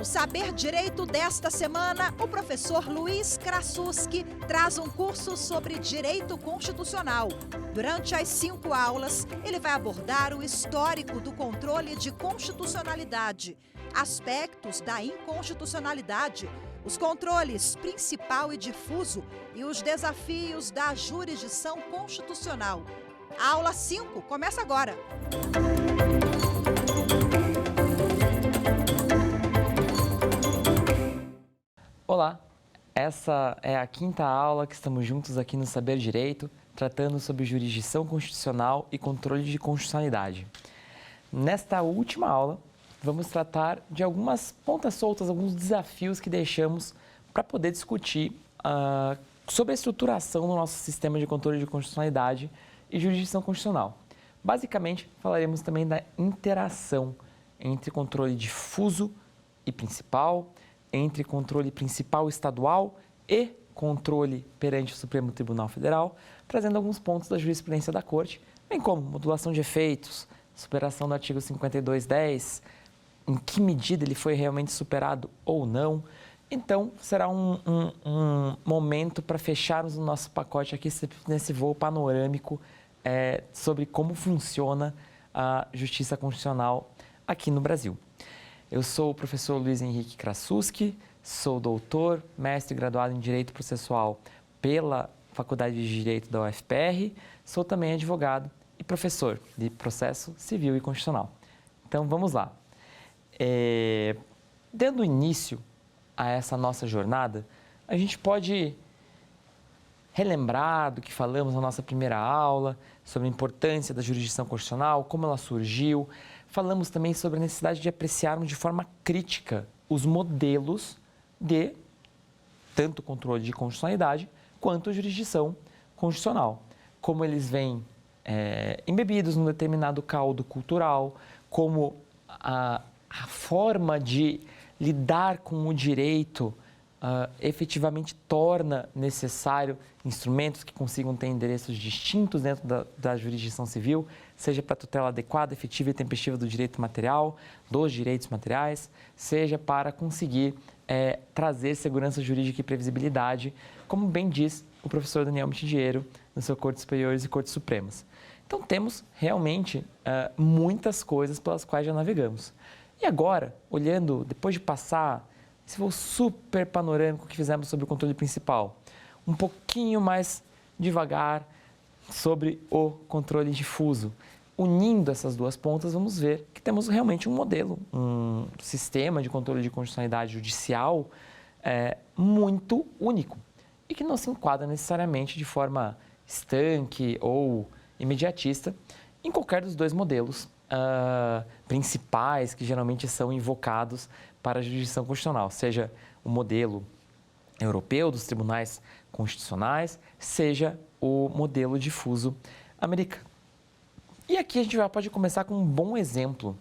Saber Direito desta semana, o professor Luiz Krasuski traz um curso sobre direito constitucional. Durante as 5 aulas, ele vai abordar o histórico do controle de constitucionalidade, aspectos da inconstitucionalidade, os controles principal e difuso e os desafios da jurisdição constitucional. A aula 5 começa agora. Olá, essa é a 5ª aula que estamos juntos aqui no Saber Direito, tratando sobre jurisdição constitucional e controle de constitucionalidade. Nesta última aula, vamos tratar de algumas pontas soltas, alguns desafios que deixamos para poder discutir sobre a estruturação do nosso sistema de controle de constitucionalidade e jurisdição constitucional. Basicamente, falaremos também da interação entre controle difuso e principal, entre controle principal estadual e controle perante o Supremo Tribunal Federal, trazendo alguns pontos da jurisprudência da Corte, bem como modulação de efeitos, superação do artigo 5210, em que medida ele foi realmente superado ou não. Então, será um momento para fecharmos o nosso pacote aqui nesse voo panorâmico sobre como funciona a justiça constitucional aqui no Brasil. Eu sou o professor Luiz Henrique Krasuski, sou doutor, mestre e graduado em Direito Processual pela Faculdade de Direito da UFPR, sou também advogado e professor de Processo Civil e Constitucional. Então, vamos lá. Dando início a essa nossa jornada, a gente pode relembrar do que falamos na nossa primeira aula, sobre a importância da jurisdição constitucional, como ela surgiu. Falamos também sobre a necessidade de apreciarmos de forma crítica os modelos de tanto controle de constitucionalidade quanto jurisdição constitucional. Como eles vêm embebidos num determinado caldo cultural, como a forma de lidar com o direito efetivamente torna necessário instrumentos que consigam ter endereços distintos dentro da jurisdição civil, seja para tutela adequada, efetiva e tempestiva do direito material, dos direitos materiais, seja para conseguir trazer segurança jurídica e previsibilidade, como bem diz o professor Daniel Mitidiero, no seu Cortes Superiores e Cortes Supremas. Então, temos realmente muitas coisas pelas quais já navegamos. E agora, olhando, depois de passar esse voo super panorâmico que fizemos sobre o controle principal, um pouquinho mais devagar sobre o controle difuso, unindo essas duas pontas, vamos ver que temos realmente um modelo, um sistema de controle de constitucionalidade judicial muito único e que não se enquadra necessariamente de forma estanque ou imediatista em qualquer dos dois modelos principais que geralmente são invocados para a jurisdição constitucional, seja o modelo europeu dos tribunais constitucionais, seja o modelo difuso americano. E aqui a gente já pode começar com um bom exemplo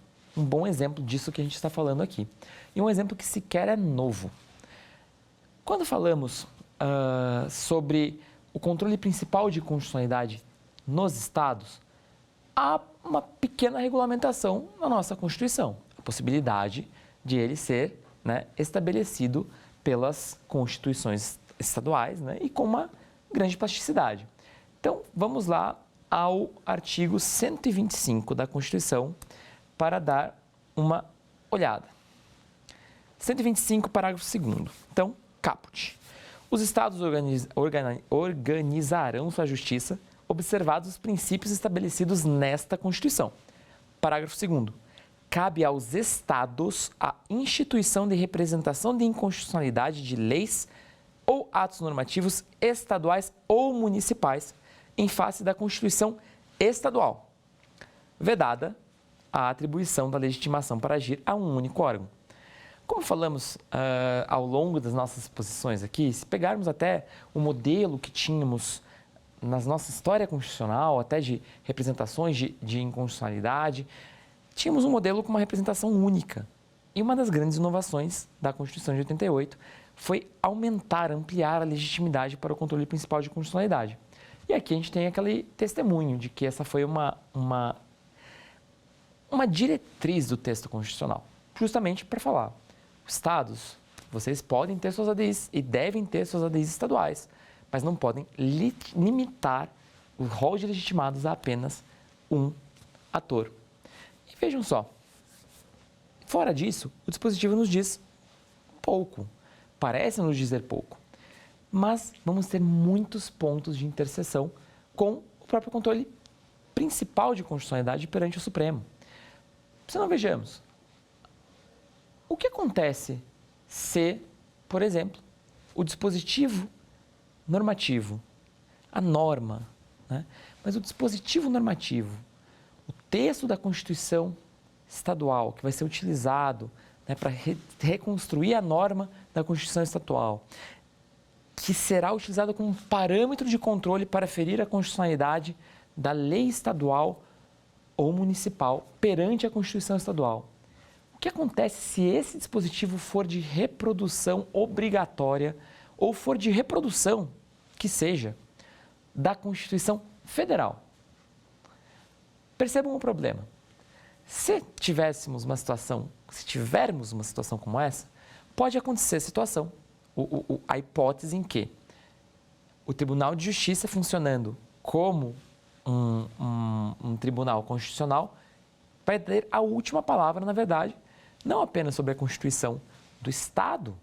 disso que a gente está falando aqui. E um exemplo que sequer é novo. Quando falamos sobre o controle principal de constitucionalidade nos estados, há uma pequena regulamentação na nossa Constituição, a possibilidade de ele ser estabelecido pelas constituições estaduais e com uma grande plasticidade. Então, vamos lá ao artigo 125 da Constituição para dar uma olhada. 125, parágrafo 2º. Então, caput. Os estados organizarão sua justiça observados os princípios estabelecidos nesta Constituição. Parágrafo 2º. Cabe aos estados a instituição de representação de inconstitucionalidade de leis ou atos normativos estaduais ou municipais em face da Constituição estadual, vedada a atribuição da legitimação para agir a um único órgão. Como falamos ao longo das nossas exposições aqui, se pegarmos até o modelo que tínhamos na nossa história constitucional, até de representações de inconstitucionalidade, tínhamos um modelo com uma representação única. E uma das grandes inovações da Constituição de 88 foi ampliar a legitimidade para o controle principal de constitucionalidade. E aqui a gente tem aquele testemunho de que essa foi uma diretriz do texto constitucional, justamente para falar estados, vocês podem ter suas ADIs e devem ter suas ADIs estaduais, mas não podem limitar o rol de legitimados a apenas um ator. E vejam só, fora disso, o dispositivo nos diz pouco, parece nos dizer pouco, mas vamos ter muitos pontos de interseção com o próprio controle principal de constitucionalidade perante o Supremo. Se não vejamos, o que acontece se, por exemplo, o dispositivo normativo, a norma, né? Mas o dispositivo normativo, o texto da Constituição estadual que vai ser utilizado, né, para reconstruir a norma da Constituição estadual, que será utilizado como parâmetro de controle para ferir a constitucionalidade da lei estadual ou municipal perante a Constituição estadual. O que acontece se esse dispositivo for de reprodução obrigatória ou for de reprodução, que seja, da Constituição Federal? Percebam o problema. Se tivermos uma situação como essa, pode acontecer a hipótese em que o Tribunal de Justiça funcionando como um tribunal constitucional vai ter a última palavra, na verdade, não apenas sobre a Constituição do Estado,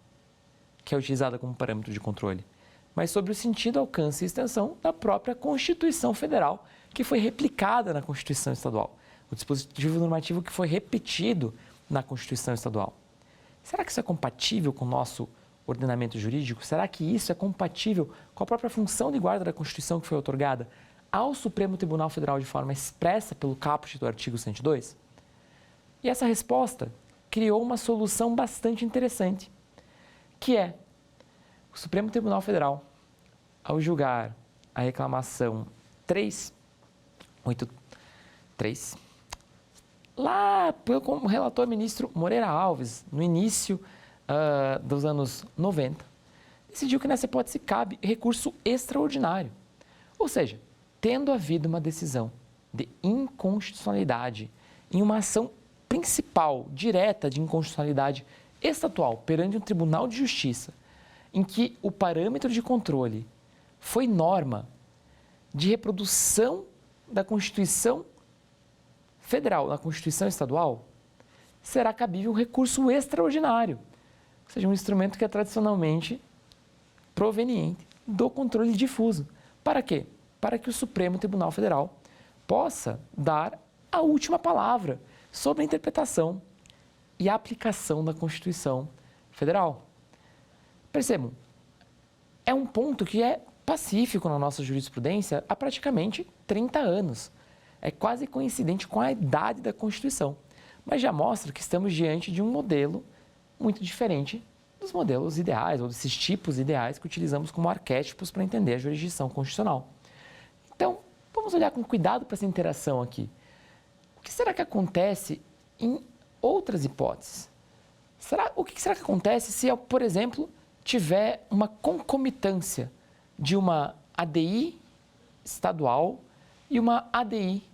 que é utilizada como parâmetro de controle, mas sobre o sentido, alcance e extensão da própria Constituição Federal, que foi replicada na Constituição Estadual. O dispositivo normativo que foi repetido na Constituição Estadual. Será que isso é compatível com o nosso ordenamento jurídico? Será que isso é compatível com a própria função de guarda da Constituição que foi outorgada ao Supremo Tribunal Federal de forma expressa pelo caput do artigo 102? E essa resposta criou uma solução bastante interessante, que é o Supremo Tribunal Federal, ao julgar a reclamação 383, lá pelo relator ministro Moreira Alves, no início dos anos 90, decidiu que nessa hipótese cabe recurso extraordinário. Ou seja, tendo havido uma decisão de inconstitucionalidade em uma ação principal, direta de inconstitucionalidade estatual perante um Tribunal de Justiça, em que o parâmetro de controle foi norma de reprodução da Constituição Federal na Constituição Estadual, será cabível um recurso extraordinário, ou seja, um instrumento que é tradicionalmente proveniente do controle difuso. Para quê? Para que o Supremo Tribunal Federal possa dar a última palavra sobre a interpretação e a aplicação da Constituição Federal. Percebam, é um ponto que é pacífico na nossa jurisprudência há praticamente 30 anos. É quase coincidente com a idade da Constituição, mas já mostra que estamos diante de um modelo muito diferente dos modelos ideais ou desses tipos ideais que utilizamos como arquétipos para entender a jurisdição constitucional. Então, vamos olhar com cuidado para essa interação aqui. O que será que acontece em outras hipóteses? O que será que acontece se eu, por exemplo, tiver uma concomitância de uma ADI estadual e uma ADI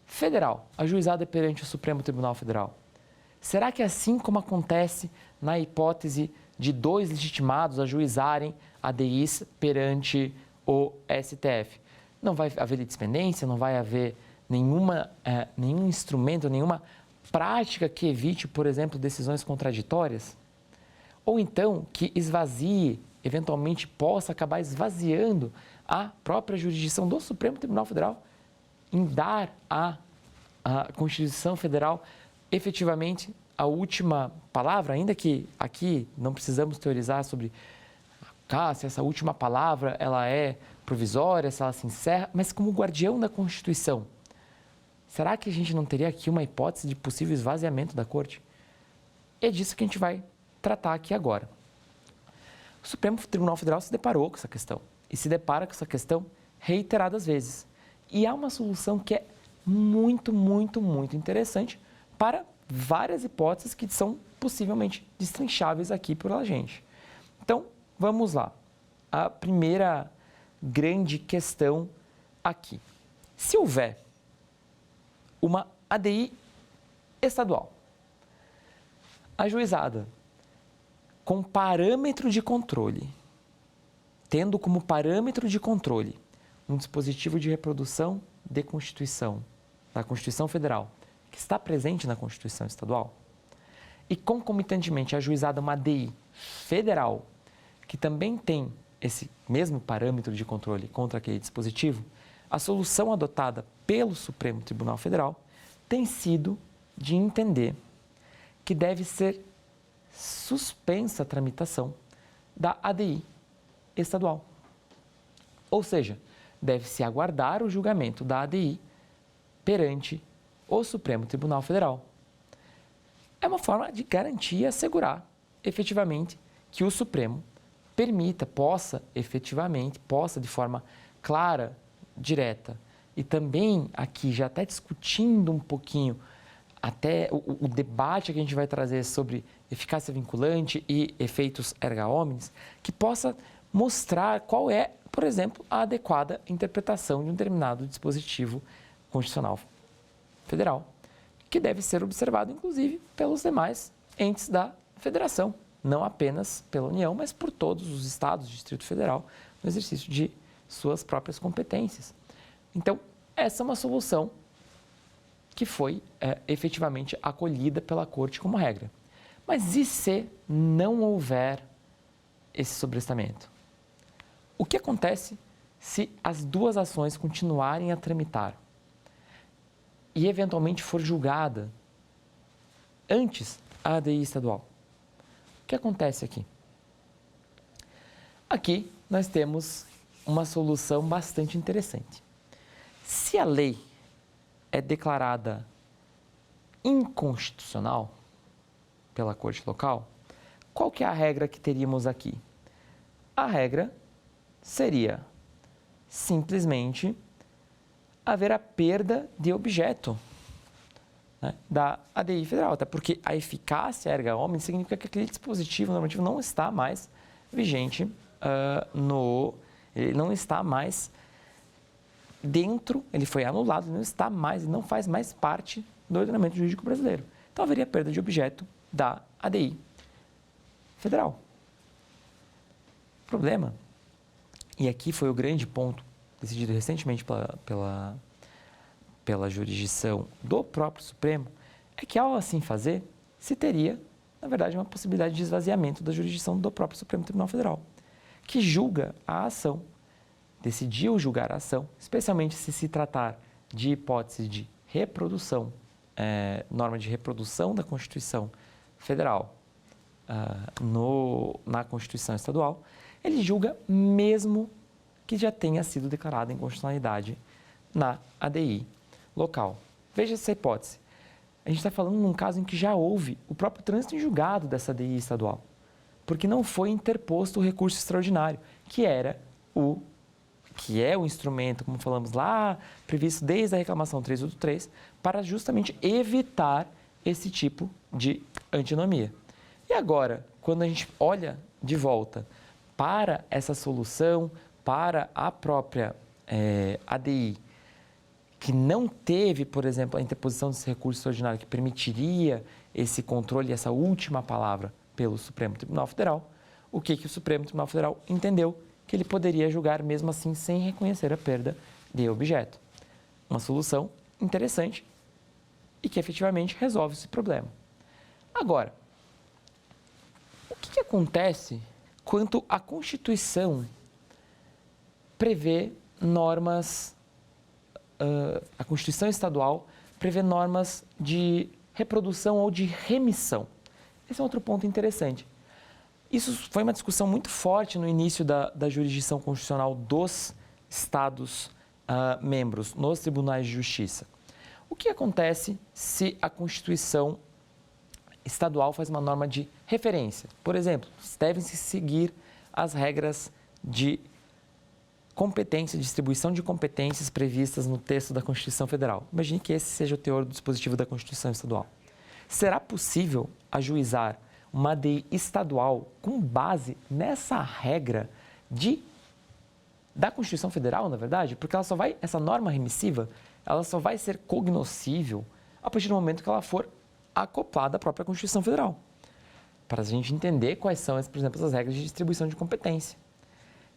federal, ajuizada perante o Supremo Tribunal Federal? Será que assim como acontece na hipótese de dois legitimados ajuizarem ADIs perante o STF, não vai haver litispendência, não vai haver nenhum instrumento, nenhuma prática que evite, por exemplo, decisões contraditórias? Ou então que esvazie, eventualmente possa acabar esvaziando a própria jurisdição do Supremo Tribunal Federal em dar à Constituição Federal efetivamente a última palavra, ainda que aqui não precisamos teorizar sobre se essa última palavra ela é provisória, se ela se encerra, mas como guardião da Constituição. Será que a gente não teria aqui uma hipótese de possível esvaziamento da Corte? É disso que a gente vai tratar aqui agora. O Supremo Tribunal Federal se deparou com essa questão e se depara com essa questão reiteradas vezes. E há uma solução que é muito, muito, muito interessante para várias hipóteses que são possivelmente destrincháveis aqui pela gente. Então, vamos lá. A primeira grande questão aqui. Se houver uma ADI estadual ajuizada com parâmetro de controle, tendo como parâmetro de controle um dispositivo de reprodução de Constituição, da Constituição Federal, que está presente na Constituição Estadual, e concomitantemente ajuizada uma ADI federal, que também tem esse mesmo parâmetro de controle contra aquele dispositivo, a solução adotada pelo Supremo Tribunal Federal tem sido de entender que deve ser suspensa a tramitação da ADI estadual. Ou seja, deve-se aguardar o julgamento da ADI perante o Supremo Tribunal Federal. É uma forma de garantir e assegurar efetivamente que o Supremo possa de forma clara, direta, e também aqui já até discutindo um pouquinho até o debate que a gente vai trazer sobre eficácia vinculante e efeitos erga omnes, que possa mostrar qual é, por exemplo, a adequada interpretação de um determinado dispositivo constitucional federal, que deve ser observado, inclusive, pelos demais entes da federação, não apenas pela União, mas por todos os estados do Distrito Federal, no exercício de suas próprias competências. Então, essa é uma solução que foi efetivamente acolhida pela Corte como regra. Mas e se não houver esse sobrestamento? O que acontece se as duas ações continuarem a tramitar e eventualmente for julgada antes a ADI estadual? O que acontece aqui? Aqui nós temos uma solução bastante interessante. Se a lei é declarada inconstitucional pela Corte Local, qual que é a regra que teríamos aqui? A regra seria simplesmente haver a perda de objeto, né, da ADI federal, até porque a eficácia erga omnes significa que aquele dispositivo normativo não está mais vigente, ele não está mais dentro, ele foi anulado, ele não está mais, não faz mais parte do ordenamento jurídico brasileiro. Então haveria perda de objeto da ADI federal. Problema, e aqui foi o grande ponto decidido recentemente pela jurisdição do próprio Supremo, é que ao assim fazer, se teria, na verdade, uma possibilidade de esvaziamento da jurisdição do próprio Supremo Tribunal Federal, que julga a ação, decidiu julgar a ação, especialmente se tratar de hipótese de reprodução, norma de reprodução da Constituição Federal na Constituição Estadual, ele julga mesmo que já tenha sido declarada inconstitucionalidade na ADI local. Veja essa hipótese. A gente está falando num caso em que já houve o próprio trânsito em julgado dessa ADI estadual, porque não foi interposto o recurso extraordinário, que é o instrumento, como falamos lá, previsto desde a reclamação 383, para justamente evitar esse tipo de antinomia. E agora, quando a gente olha de volta para essa solução, para a própria ADI, que não teve, por exemplo, a interposição desse recurso extraordinário que permitiria esse controle, essa última palavra pelo Supremo Tribunal Federal, o que o Supremo Tribunal Federal entendeu? Que ele poderia julgar mesmo assim sem reconhecer a perda de objeto. Uma solução interessante e que efetivamente resolve esse problema. Agora, o que acontece quando a Constituição prevê normas, a Constituição Estadual prevê normas de reprodução ou de remissão? Esse é outro ponto interessante. Isso foi uma discussão muito forte no início da jurisdição constitucional dos estados membros, nos tribunais de justiça. O que acontece se a Constituição estadual faz uma norma de referência? Por exemplo, devem-se seguir as regras de competência, distribuição de competências previstas no texto da Constituição Federal. Imagine que esse seja o teor do dispositivo da Constituição Estadual. Será possível ajuizar uma ADI estadual com base nessa regra da Constituição Federal, na verdade? Porque essa norma remissiva, ela só vai ser cognoscível a partir do momento que ela for acoplada à própria Constituição Federal. para a gente entender quais são, por exemplo, as regras de distribuição de competência.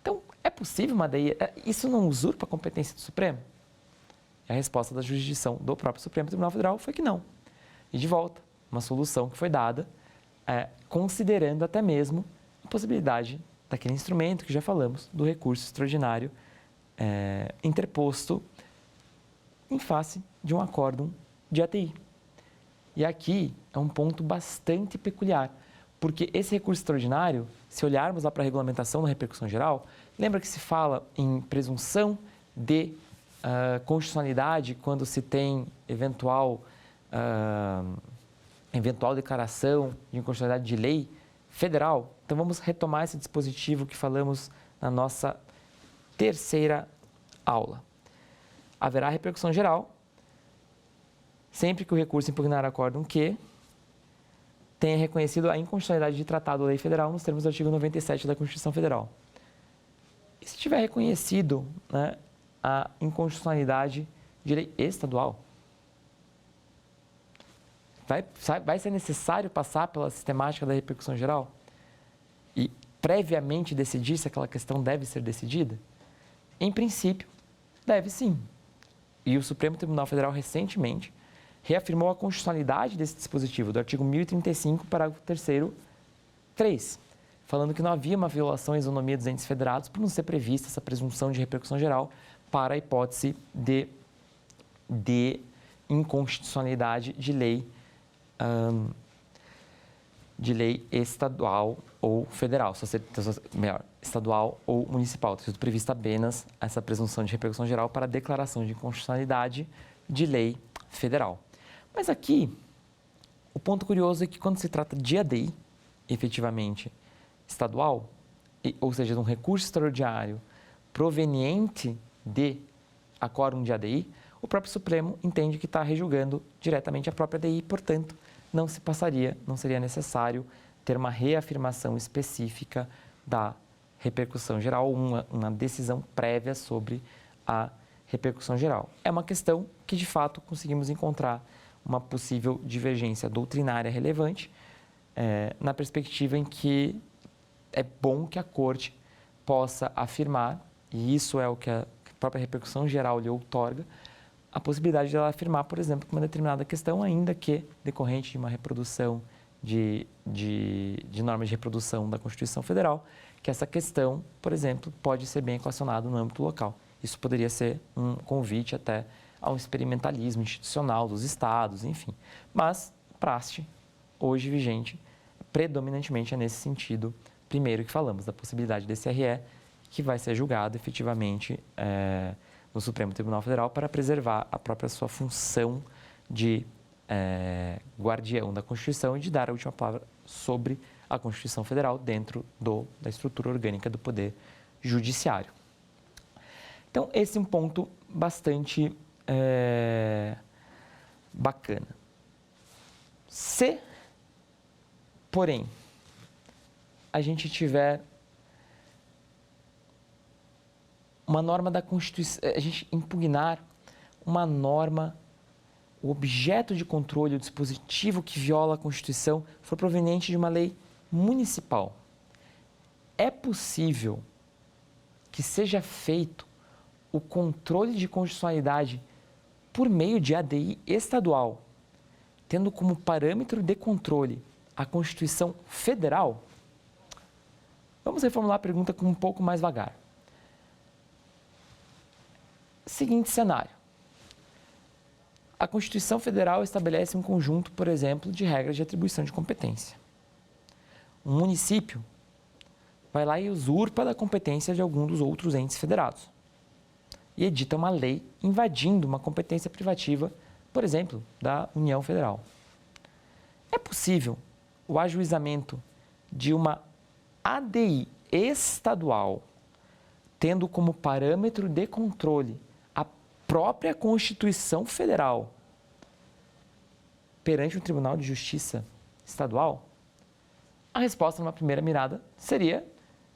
Então, é possível uma ADI? Isso não usurpa a competência do Supremo? E a resposta da jurisdição do próprio Supremo Tribunal Federal foi que não. E de volta, uma solução que foi dada, considerando até mesmo a possibilidade daquele instrumento que já falamos, do recurso extraordinário interposto em face de um acórdão de ATI. E aqui é um ponto bastante peculiar, porque esse recurso extraordinário, se olharmos lá para a regulamentação da repercussão geral, lembra que se fala em presunção de constitucionalidade quando se tem eventual declaração de inconstitucionalidade de lei federal? Então vamos retomar esse dispositivo que falamos na nossa terceira aula. Haverá repercussão geral sempre que o recurso impugnar acórdão que tenha reconhecido a inconstitucionalidade de tratado ou lei federal nos termos do artigo 97 da Constituição Federal. E se tiver reconhecido, né, a inconstitucionalidade de lei estadual? Vai ser necessário passar pela sistemática da repercussão geral e previamente decidir se aquela questão deve ser decidida? Em princípio, deve sim. E o Supremo Tribunal Federal recentemente reafirmou a constitucionalidade desse dispositivo, do artigo 1035, parágrafo 3º, 3, falando que não havia uma violação à isonomia dos entes federados por não ser prevista essa presunção de repercussão geral para a hipótese de inconstitucionalidade de lei estadual ou federal, estadual ou municipal, tendo prevista apenas essa presunção de repercussão geral para a declaração de inconstitucionalidade de lei federal. Mas aqui, o ponto curioso é que quando se trata de ADI, efetivamente estadual, ou seja, de um recurso extraordinário proveniente de acórdão de ADI, o próprio Supremo entende que está rejulgando diretamente a própria ADI, portanto, não seria necessário ter uma reafirmação específica da repercussão geral, uma decisão prévia sobre a repercussão geral. É uma questão que, de fato, conseguimos encontrar uma possível divergência doutrinária relevante, na perspectiva em que é bom que a Corte possa afirmar, e isso é o que a própria repercussão geral lhe outorga, a possibilidade de ela afirmar, por exemplo, que uma determinada questão, ainda que decorrente de uma reprodução de normas de reprodução da Constituição Federal, que essa questão, por exemplo, pode ser bem equacionada no âmbito local. Isso poderia ser um convite até a um experimentalismo institucional dos estados, enfim. Mas, praxe, hoje vigente, predominantemente é nesse sentido, primeiro que falamos da possibilidade desse RE, que vai ser julgado efetivamente no Supremo Tribunal Federal para preservar a própria sua função de guardião da Constituição e de dar a última palavra sobre a Constituição Federal dentro da estrutura orgânica do Poder Judiciário. Então, esse é um ponto bastante bacana. Se, porém, a gente tiver uma norma da Constituição, a gente impugnar uma norma, o objeto de controle, o dispositivo que viola a Constituição, for proveniente de uma lei municipal, é possível que seja feito o controle de constitucionalidade por meio de ADI estadual, tendo como parâmetro de controle a Constituição Federal? Vamos reformular a pergunta com um pouco mais vagar. Seguinte cenário. A Constituição Federal estabelece um conjunto, por exemplo, de regras de atribuição de competência. Um município vai lá e usurpa da competência de algum dos outros entes federados e edita uma lei invadindo uma competência privativa, por exemplo, da União Federal. É possível o ajuizamento de uma ADI estadual, tendo como parâmetro de controle a própria Constituição Federal, perante um Tribunal de Justiça estadual? A resposta, numa primeira mirada, seria: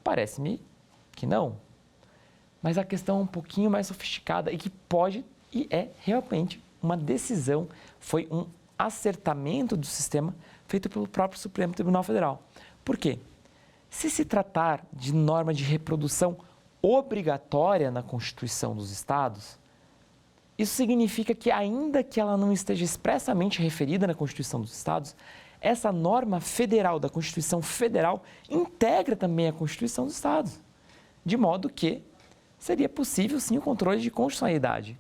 parece-me que não. Mas a questão é um pouquinho mais sofisticada e que pode, e é realmente uma decisão, foi um acertamento do sistema feito pelo próprio Supremo Tribunal Federal. Por quê? Se se tratar de norma de reprodução obrigatória na Constituição dos Estados, isso significa que, ainda que ela não esteja expressamente referida na Constituição dos Estados, essa norma federal da Constituição Federal integra também a Constituição dos Estados, de modo que seria possível, sim, o controle de constitucionalidade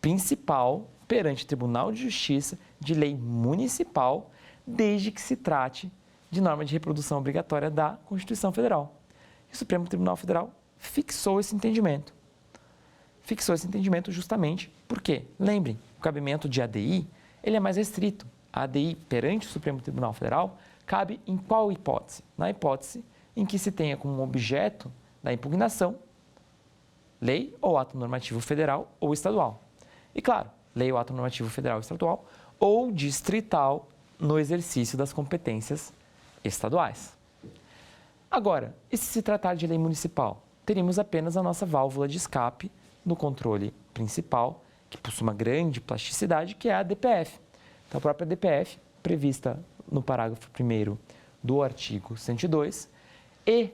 principal perante o Tribunal de Justiça de lei municipal, desde que se trate de norma de reprodução obrigatória da Constituição Federal. E o Supremo Tribunal Federal fixou esse entendimento. Fixou esse entendimento justamente porque, lembrem, o cabimento de ADI ele é mais restrito. A ADI perante o Supremo Tribunal Federal cabe em qual hipótese? Na hipótese em que se tenha como objeto da impugnação lei ou ato normativo federal ou estadual. E claro, lei ou ato normativo federal ou estadual ou distrital no exercício das competências estaduais. Agora, e se se tratar de lei municipal? Teríamos apenas a nossa válvula de escape no controle principal, que possui uma grande plasticidade, que é a DPF. Então, a própria DPF, prevista no parágrafo 1º do artigo 102, e,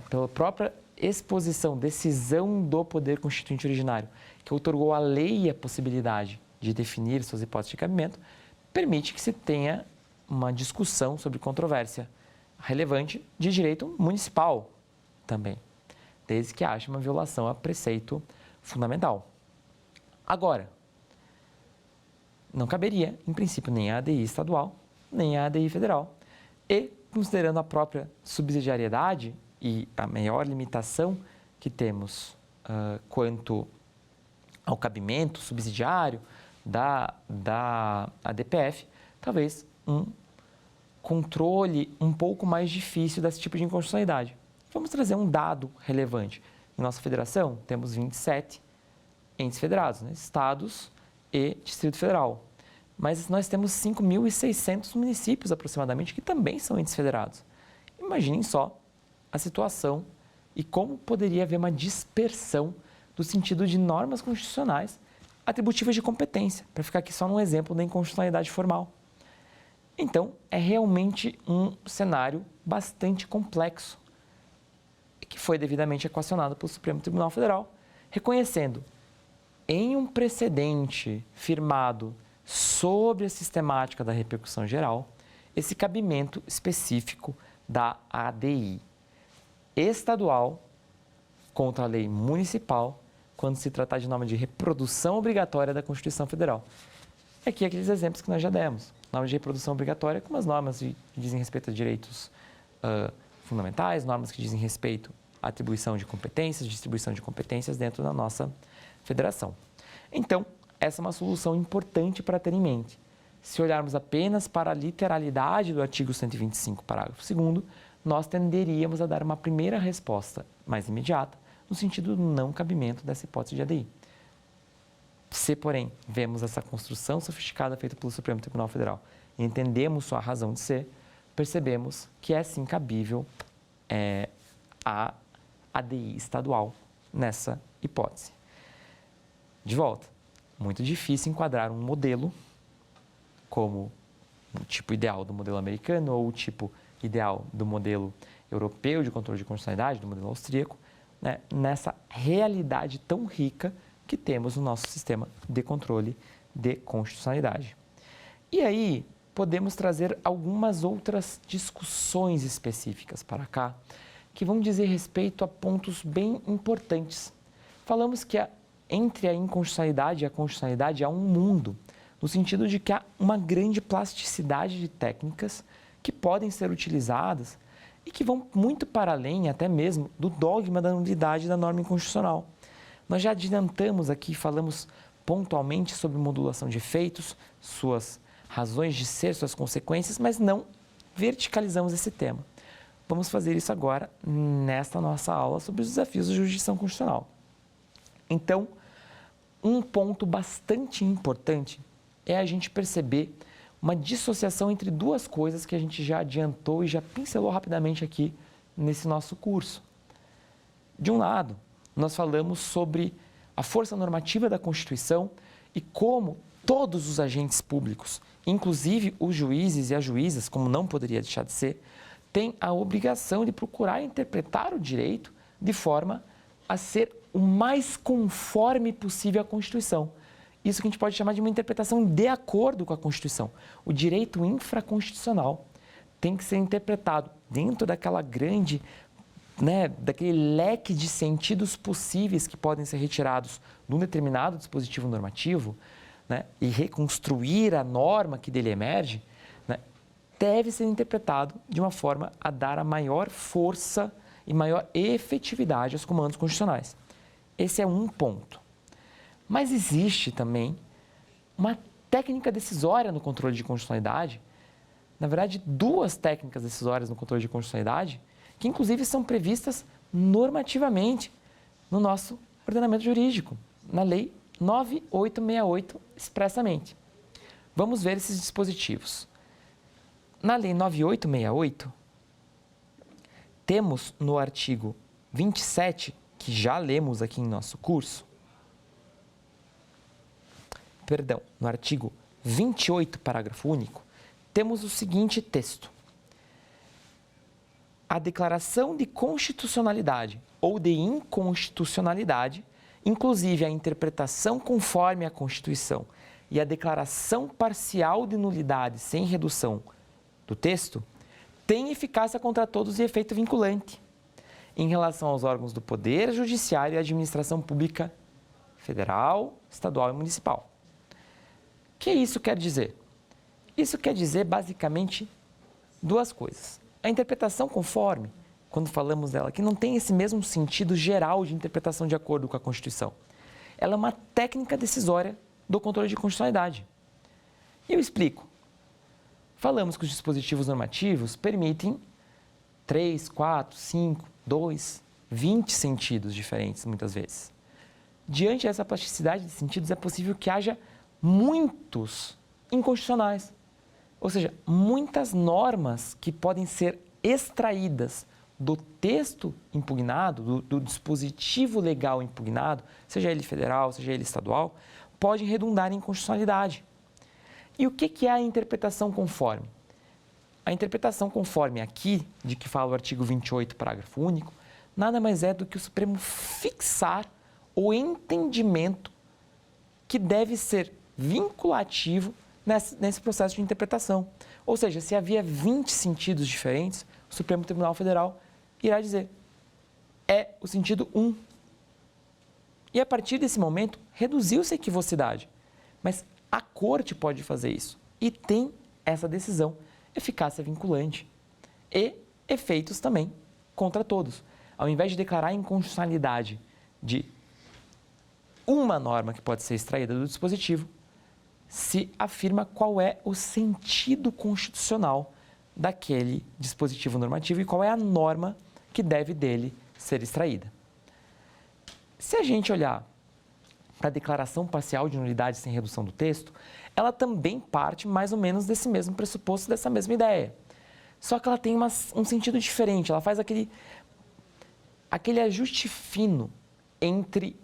pela própria exposição, decisão do Poder Constituinte originário, que outorgou à lei a possibilidade de definir suas hipóteses de cabimento, permite que se tenha uma discussão sobre controvérsia relevante de direito municipal também, desde que haja uma violação a preceito fundamental. Agora, não caberia, em princípio, nem a ADI estadual, nem a ADI federal. E, considerando a própria subsidiariedade e a maior limitação que temos quanto ao cabimento subsidiário da ADPF, talvez um controle um pouco mais difícil desse tipo de inconstitucionalidade. Vamos trazer um dado relevante. Em nossa federação, temos 27 entes federados, estados e Distrito Federal. Mas nós temos 5.600 municípios aproximadamente que também são entes federados. Imaginem só a situação e como poderia haver uma dispersão do sentido de normas constitucionais atributivas de competência, para ficar aqui só num exemplo da inconstitucionalidade formal. Então, é realmente um cenário bastante complexo e que foi devidamente equacionado pelo Supremo Tribunal Federal, reconhecendo em um precedente firmado sobre a sistemática da repercussão geral, esse cabimento específico da ADI estadual contra a lei municipal, quando se tratar de norma de reprodução obrigatória da Constituição Federal. Aqui aqueles exemplos que nós já demos. Norma de reprodução obrigatória como as normas que dizem respeito a direitos fundamentais, normas que dizem respeito à atribuição de competências, distribuição de competências dentro da nossa federação. Então, essa é uma solução importante para ter em mente. Se olharmos apenas para a literalidade do artigo 125, parágrafo 2º, nós tenderíamos a dar uma primeira resposta mais imediata, no sentido do não cabimento dessa hipótese de ADI. Se, porém, vemos essa construção sofisticada feita pelo Supremo Tribunal Federal e entendemos sua razão de ser, percebemos que é sim cabível a ADI estadual nessa hipótese. De volta, muito difícil enquadrar um modelo como o tipo ideal do modelo americano ou o tipo ideal do modelo europeu de controle de constitucionalidade, do modelo austríaco, nessa realidade tão rica que temos no nosso sistema de controle de constitucionalidade. E aí, podemos trazer algumas outras discussões específicas para cá, que vão dizer respeito a pontos bem importantes. Falamos que entre a inconstitucionalidade e a constitucionalidade há um mundo, no sentido de que há uma grande plasticidade de técnicas que podem ser utilizadas e que vão muito para além até mesmo do dogma da nulidade da norma inconstitucional. Nós já adiantamos aqui, falamos pontualmente sobre modulação de efeitos, suas razões de ser, suas consequências, mas não verticalizamos esse tema. Vamos fazer isso agora nesta nossa aula sobre os desafios da jurisdição constitucional. Então, um ponto bastante importante é a gente perceber uma dissociação entre duas coisas que a gente já adiantou e já pincelou rapidamente aqui nesse nosso curso. De um lado, nós falamos sobre a força normativa da Constituição e como todos os agentes públicos, inclusive os juízes e as juízas, como não poderia deixar de ser, têm a obrigação de procurar interpretar o direito de forma a ser o mais conforme possível à Constituição. Isso que a gente pode chamar de uma interpretação de acordo com a Constituição. O direito infraconstitucional tem que ser interpretado dentro daquela grande, daquele leque de sentidos possíveis que podem ser retirados de um determinado dispositivo normativo, e reconstruir a norma que dele emerge, deve ser interpretado de uma forma a dar a maior força e maior efetividade aos comandos constitucionais. Esse é um ponto. Mas existe também uma técnica decisória no controle de constitucionalidade, na verdade, duas técnicas decisórias no controle de constitucionalidade, que inclusive são previstas normativamente no nosso ordenamento jurídico, na Lei 9868 expressamente. Vamos ver esses dispositivos. Na Lei 9868, temos no artigo 27, que já lemos aqui em nosso curso, no artigo 28, parágrafo único, temos o seguinte texto: a declaração de constitucionalidade ou de inconstitucionalidade, inclusive a interpretação conforme a Constituição e a declaração parcial de nulidade sem redução do texto, tem eficácia contra todos e efeito vinculante em relação aos órgãos do Poder Judiciário e administração pública federal, estadual e municipal. O que isso quer dizer? Isso quer dizer, basicamente, duas coisas. A interpretação conforme, quando falamos dela, que não tem esse mesmo sentido geral de interpretação de acordo com a Constituição. Ela é uma técnica decisória do controle de constitucionalidade. E eu explico. Falamos que os dispositivos normativos permitem 3, 4, 5, 2, 20 sentidos diferentes, muitas vezes. Diante dessa plasticidade de sentidos, é possível que haja muitos inconstitucionais. Ou seja, muitas normas que podem ser extraídas do texto impugnado, do dispositivo legal impugnado, seja ele federal, seja ele estadual, podem redundar em inconstitucionalidade. E o que é a interpretação conforme? A interpretação conforme aqui, de que fala o artigo 28, parágrafo único, nada mais é do que o Supremo fixar o entendimento que deve ser vinculativo nesse processo de interpretação. Ou seja, se havia 20 sentidos diferentes, o Supremo Tribunal Federal irá dizer, é o sentido 1. E a partir desse momento, reduziu-se a equivocidade. Mas a Corte pode fazer isso e tem essa decisão, eficácia vinculante e efeitos também contra todos. Ao invés de declarar a inconstitucionalidade de uma norma que pode ser extraída do dispositivo, se afirma qual é o sentido constitucional daquele dispositivo normativo e qual é a norma que deve dele ser extraída. Se a gente olhar para a declaração parcial de nulidade sem redução do texto, ela também parte mais ou menos desse mesmo pressuposto, dessa mesma ideia. Só que ela tem um sentido diferente, ela faz aquele ajuste fino entre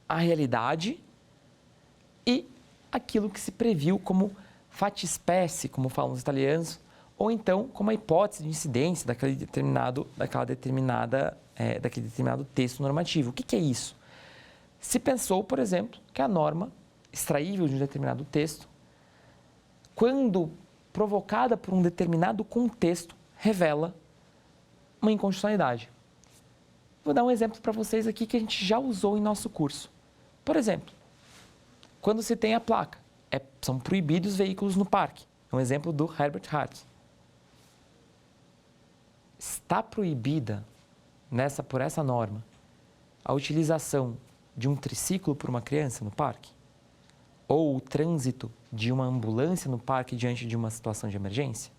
a realidade e aquilo que se previu como fattispecie, como falam os italianos, ou então como a hipótese de incidência daquele determinado texto normativo. O que é isso? Se pensou, por exemplo, que a norma extraível de um determinado texto, quando provocada por um determinado contexto, revela uma inconstitucionalidade. Vou dar um exemplo para vocês aqui que a gente já usou em nosso curso. Por exemplo, quando se tem a placa, são proibidos veículos no parque. É um exemplo do Herbert Hart. Está proibida por essa norma a utilização de um triciclo por uma criança no parque? Ou o trânsito de uma ambulância no parque diante de uma situação de emergência?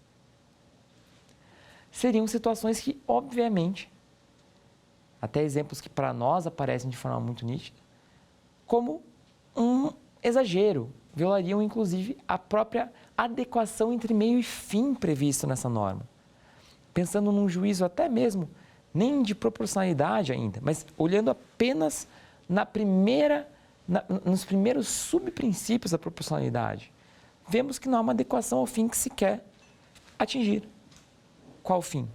Seriam situações que, obviamente, até exemplos que para nós aparecem de forma muito nítida, como um exagero, violariam inclusive a própria adequação entre meio e fim previsto nessa norma. Pensando num juízo até mesmo, nem de proporcionalidade ainda, mas olhando apenas na primeira nos primeiros subprincípios da proporcionalidade, vemos que não há uma adequação ao fim que se quer atingir. Qual o fim?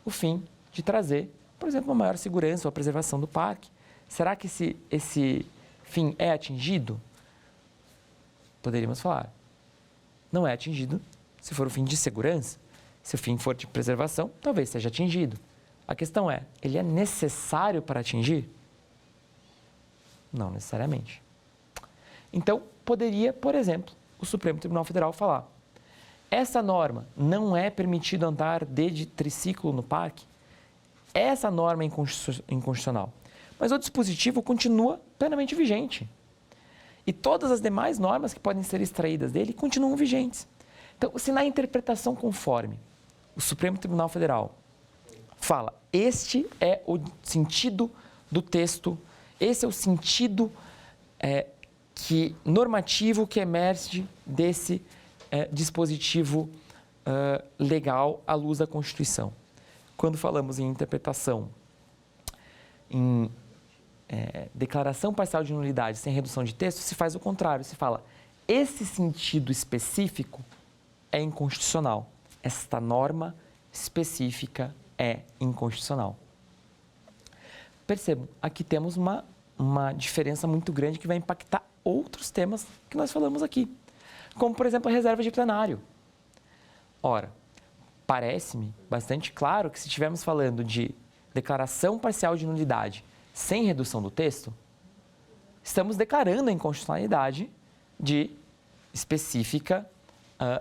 O fim de trazer, por exemplo, uma maior segurança ou a preservação do parque. Será que esse fim é atingido? Poderíamos falar. Não é atingido se for o fim de segurança. Se o fim for de preservação, talvez seja atingido. A questão é, ele é necessário para atingir? Não necessariamente. Então, poderia, por exemplo, o Supremo Tribunal Federal falar: essa norma não é permitido andar de triciclo no parque, essa norma é inconstitucional. Mas o dispositivo continua plenamente vigente. E todas as demais normas que podem ser extraídas dele continuam vigentes. Então, se na interpretação conforme o Supremo Tribunal Federal fala, este é o sentido do texto, esse é o sentido normativo que emerge desse dispositivo legal à luz da Constituição. Quando falamos em interpretação, em declaração parcial de nulidade sem redução de texto, se faz o contrário, se fala, esse sentido específico é inconstitucional, esta norma específica é inconstitucional. Percebam, aqui temos uma diferença muito grande que vai impactar outros temas que nós falamos aqui, como, por exemplo, a reserva de plenário. Ora, parece-me bastante claro que se estivermos falando de declaração parcial de nulidade sem redução do texto, estamos declarando a inconstitucionalidade de específica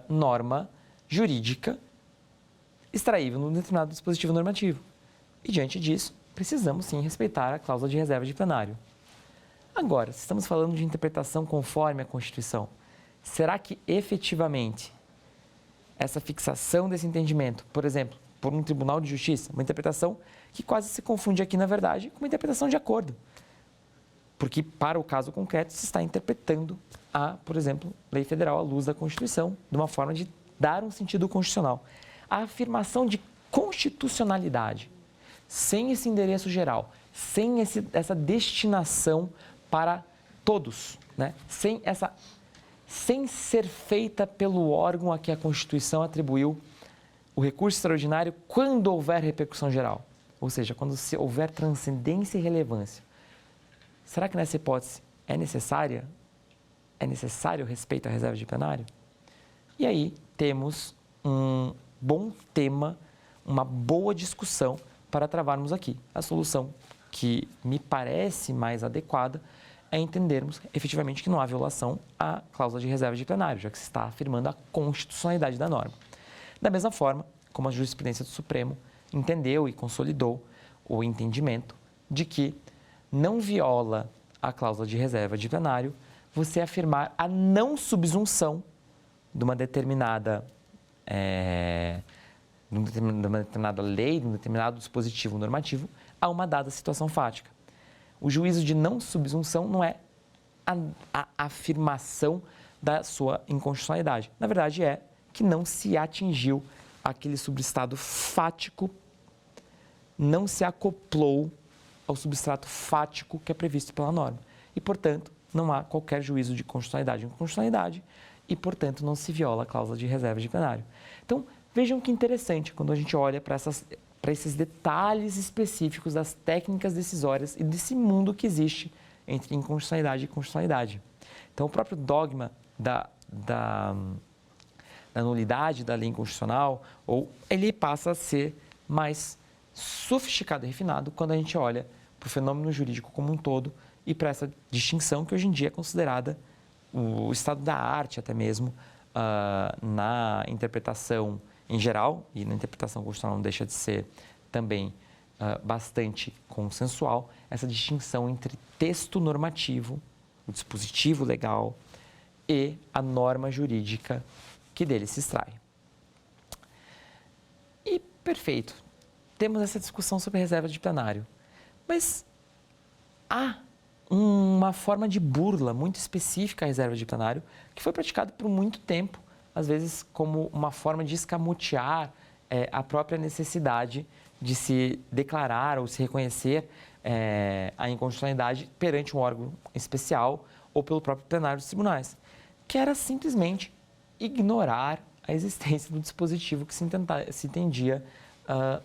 norma jurídica extraível num determinado dispositivo normativo. E, diante disso, precisamos sim respeitar a cláusula de reserva de plenário. Agora, se estamos falando de interpretação conforme a Constituição, será que efetivamente essa fixação desse entendimento, por exemplo, por um Tribunal de Justiça, uma interpretação que quase se confunde aqui, na verdade, com uma interpretação de acordo? Porque, para o caso concreto, se está interpretando por exemplo, lei federal à luz da Constituição, de uma forma de dar um sentido constitucional. A afirmação de constitucionalidade, sem esse endereço geral, sem essa destinação para todos, né? sem ser feita pelo órgão a que a Constituição atribuiu o recurso extraordinário quando houver repercussão geral, ou seja, quando houver transcendência e relevância. Será que nessa hipótese é necessário o respeito à reserva de plenário? E aí temos um bom tema, uma boa discussão para travarmos aqui. A solução que me parece mais adequada é entendermos efetivamente que não há violação à cláusula de reserva de plenário, já que se está afirmando a constitucionalidade da norma. Da mesma forma, como a jurisprudência do Supremo entendeu e consolidou o entendimento de que não viola a cláusula de reserva de plenário você afirmar a não subsunção de uma determinada lei, de um determinado dispositivo normativo a uma dada situação fática. O juízo de não subsunção não é a afirmação da sua inconstitucionalidade. Na verdade, é que não se atingiu aquele substrato fático, não se acoplou ao substrato fático que é previsto pela norma. E, portanto, não há qualquer juízo de constitucionalidade ou inconstitucionalidade e, portanto, não se viola a cláusula de reserva de plenário. Então, vejam que interessante quando a gente olha para esses detalhes específicos das técnicas decisórias e desse mundo que existe entre inconstitucionalidade e constitucionalidade. Então, o próprio dogma da nulidade da lei inconstitucional, ele passa a ser mais sofisticado e refinado quando a gente olha para o fenômeno jurídico como um todo e para essa distinção que hoje em dia é considerada o estado da arte até mesmo na interpretação em geral, e na interpretação constitucional não deixa de ser também bastante consensual, essa distinção entre texto normativo, o dispositivo legal e a norma jurídica que dele se extrai. E perfeito, temos essa discussão sobre reserva de plenário, mas há uma forma de burla muito específica à reserva de plenário que foi praticada por muito tempo, às vezes como uma forma de escamotear a própria necessidade de se declarar ou se reconhecer a inconstitucionalidade perante um órgão especial ou pelo próprio plenário dos tribunais, que era simplesmente ignorar a existência do dispositivo que se entendia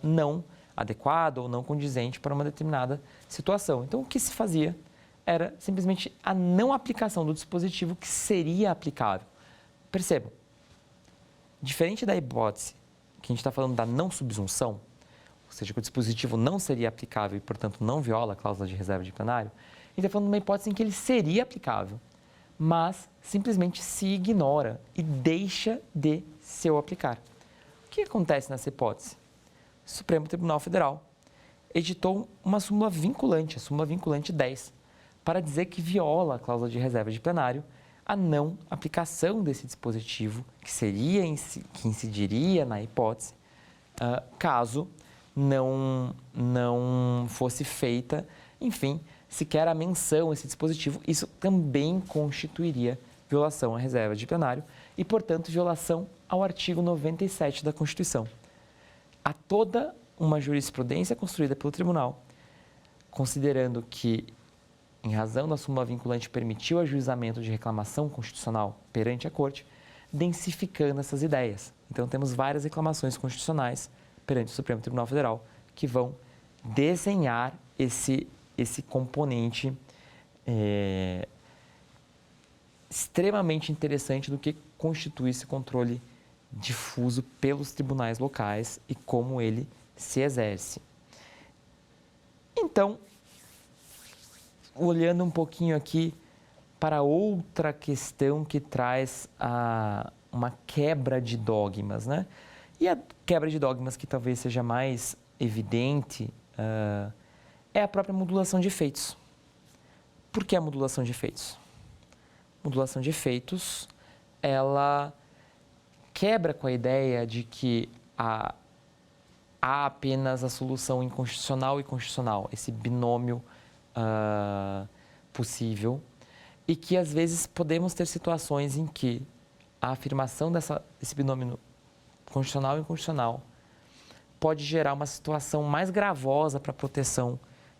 não adequado ou não condizente para uma determinada situação. Então, o que se fazia era simplesmente a não aplicação do dispositivo que seria aplicável. Percebam, diferente da hipótese que a gente está falando da não subsunção, ou seja, que o dispositivo não seria aplicável e, portanto, não viola a cláusula de reserva de plenário, a gente está falando de uma hipótese em que ele seria aplicável, mas simplesmente se ignora e deixa de se o aplicar. O que acontece nessa hipótese? O Supremo Tribunal Federal editou uma súmula vinculante, a súmula vinculante 10, para dizer que viola a cláusula de reserva de plenário a não aplicação desse dispositivo, que incidiria na hipótese, caso não fosse feita, enfim, sequer a menção a esse dispositivo. Isso também constituiria violação à reserva de plenário e, portanto, violação ao artigo 97 da Constituição. Há toda uma jurisprudência construída pelo tribunal, considerando que, em razão da súmula vinculante, permitiu o ajuizamento de reclamação constitucional perante a Corte, densificando essas ideias. Então, temos várias reclamações constitucionais perante o Supremo Tribunal Federal que vão desenhar esse componente extremamente interessante do que constitui esse controle difuso pelos tribunais locais e como ele se exerce. Então, olhando um pouquinho aqui para outra questão que traz uma quebra de dogmas, né? E a quebra de dogmas que talvez seja mais evidente é a própria modulação de efeitos. Por que a modulação de efeitos? Modulação de efeitos, ela quebra com a ideia de que há apenas a solução inconstitucional e constitucional, esse binômio possível, e que às vezes podemos ter situações em que a afirmação desse binômio constitucional e inconstitucional pode gerar uma situação mais gravosa para a proteção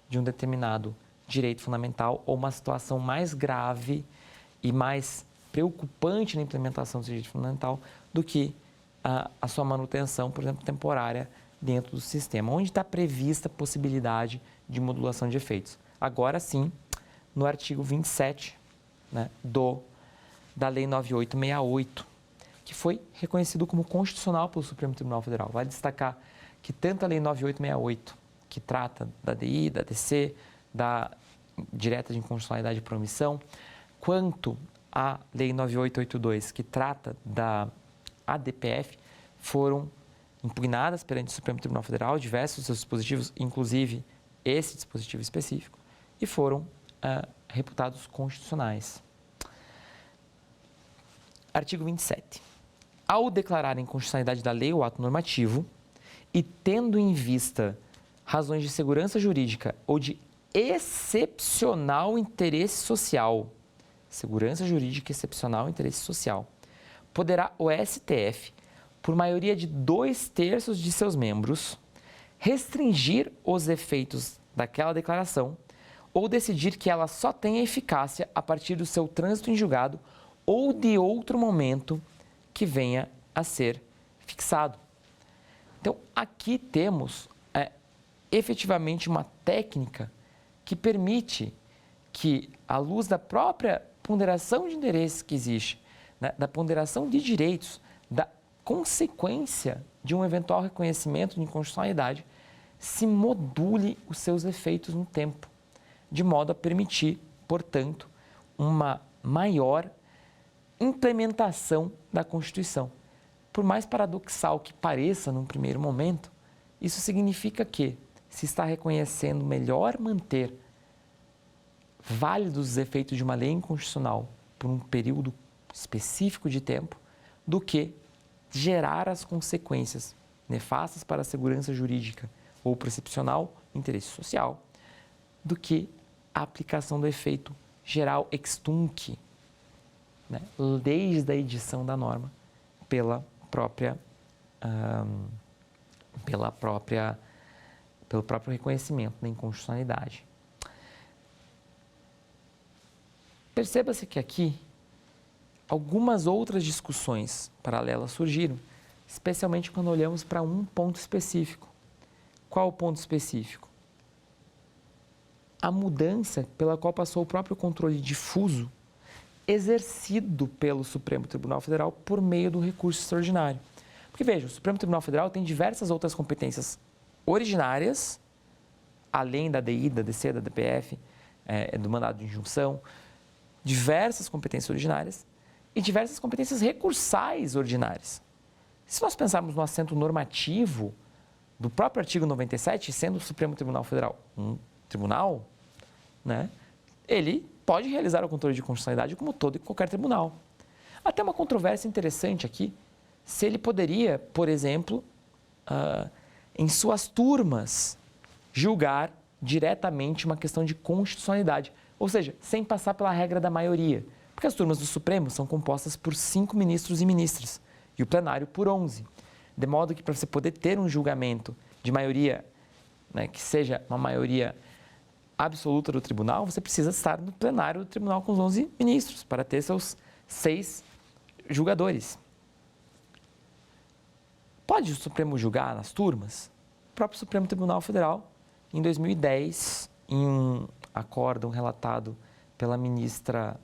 de um determinado direito fundamental ou uma situação mais grave e mais preocupante na implementação desse direito fundamental do que a sua manutenção, por exemplo, temporária dentro do sistema, onde está prevista a possibilidade de modulação de efeitos. Agora sim, no artigo 27, né, da Lei 9868, que foi reconhecido como constitucional pelo Supremo Tribunal Federal. Vale destacar que tanto a Lei 9868, que trata da DI, da DC, da direta de inconstitucionalidade por omissão, quanto a Lei 9882, que trata da ADPF, foram impugnadas perante o Supremo Tribunal Federal, diversos seus dispositivos, inclusive esse dispositivo específico, e foram reputados constitucionais. Artigo 27. Ao declarar a inconstitucionalidade da lei ou ato normativo e tendo em vista razões de segurança jurídica ou de excepcional interesse social, segurança jurídica excepcional interesse social, poderá o STF, por maioria de 2/3 de seus membros, restringir os efeitos daquela declaração ou decidir que ela só tenha eficácia a partir do seu trânsito em julgado ou de outro momento que venha a ser fixado. Então, aqui temos efetivamente uma técnica que permite que, à luz da própria ponderação de interesses que existe, né, da ponderação de direitos, da consequência de um eventual reconhecimento de inconstitucionalidade, se module os seus efeitos no tempo, de modo a permitir, portanto, uma maior implementação da Constituição. Por mais paradoxal que pareça num primeiro momento, isso significa que se está reconhecendo melhor manter válidos os efeitos de uma lei inconstitucional por um período específico de tempo do que gerar as consequências nefastas para a segurança jurídica ou percepcional, interesse social, do que a aplicação do efeito geral ex tunc, né, desde a edição da norma pelo próprio reconhecimento da inconstitucionalidade. Perceba-se que aqui algumas outras discussões paralelas surgiram, especialmente quando olhamos para um ponto específico. Qual o ponto específico? A mudança pela qual passou o próprio controle difuso exercido pelo Supremo Tribunal Federal por meio do recurso extraordinário. Porque, veja, o Supremo Tribunal Federal tem diversas outras competências originárias, além da DI, da DC, da DPF, do mandado de injunção, diversas competências originárias e diversas competências recursais ordinárias. Se nós pensarmos no assento normativo do próprio artigo 97, sendo o Supremo Tribunal Federal um tribunal, né, ele pode realizar o controle de constitucionalidade como todo e qualquer tribunal. Até uma controvérsia interessante aqui, se ele poderia, por exemplo, em suas turmas, julgar diretamente uma questão de constitucionalidade, ou seja, sem passar pela regra da maioria, porque as turmas do Supremo são compostas por 5 ministros e ministras e o plenário por 11, de modo que para você poder ter um julgamento de maioria, né, que seja uma maioria absoluta do tribunal, você precisa estar no plenário do tribunal com os 11 ministros para ter seus 6 julgadores. Pode o Supremo julgar nas turmas? O próprio Supremo Tribunal Federal, em 2010, em um acórdão relatado pela ministra